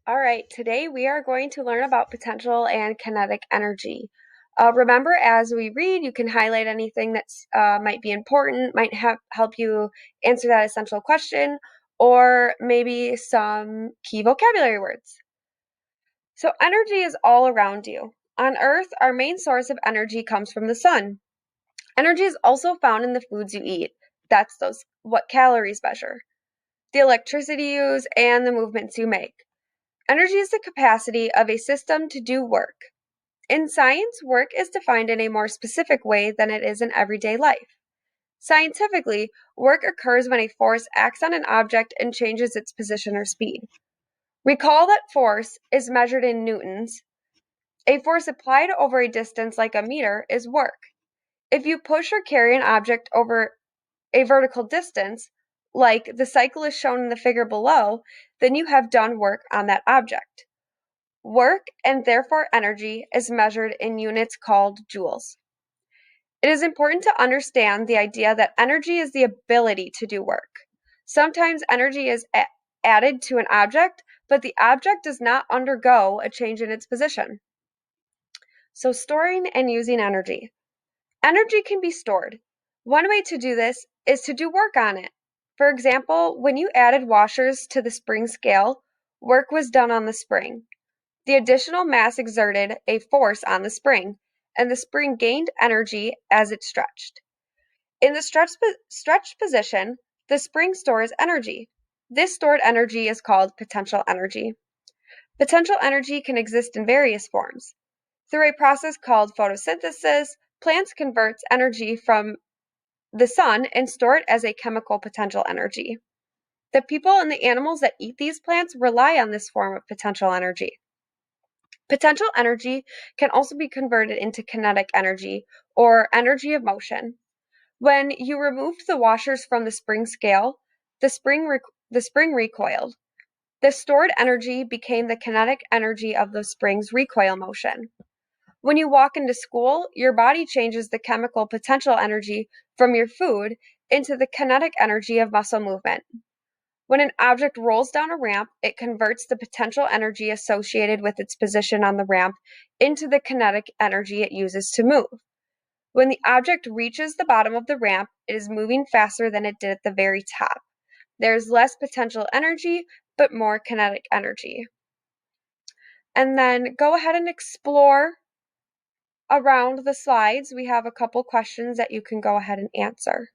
All right, today we are going to learn about potential and kinetic energy. Remember, as we read, you can highlight anything that might be important, might help you answer that essential question, or maybe some key vocabulary words. So, energy is all around you. On Earth, our main source of energy comes from the sun. Energy is also found in the foods you eat. That's what calories measure, the electricity you use, and the movements you make. Energy is the capacity of a system to do work. In science, work is defined in a more specific way than it is in everyday life. Scientifically, work occurs when a force acts on an object and changes its position or speed. Recall that force is measured in newtons. A force applied over a distance like a meter is work. If you push or carry an object over a vertical distance, like the cyclist shown in the figure below, then you have done work on that object. Work, and therefore energy, is measured in units called joules. It is important to understand the idea that energy is the ability to do work. Sometimes energy is added to an object, but the object does not undergo a change in its position. So, storing and using energy. Energy can be stored. One way to do this is to do work on it. For example, when you added washers to the spring scale, work was done on the spring. The additional mass exerted a force on the spring, and the spring gained energy as it stretched. In the stretched position, the spring stores energy. This stored energy is called potential energy. Potential energy can exist in various forms. Through a process called photosynthesis, plants convert energy from the sun and store it as a chemical potential energy. The people and the animals that eat these plants rely on this form of potential energy. Potential energy can also be converted into kinetic energy, or energy of motion. When you removed the washers from the spring scale, the spring recoiled. The stored energy became the kinetic energy of the spring's recoil motion. When you walk into school, your body changes the chemical potential energy from your food into the kinetic energy of muscle movement. When an object rolls down a ramp, it converts the potential energy associated with its position on the ramp into the kinetic energy it uses to move. When the object reaches the bottom of the ramp, it is moving faster than it did at the very top. There's less potential energy, but more kinetic energy. And then go ahead and explore around the slides. We have a couple questions that you can go ahead and answer.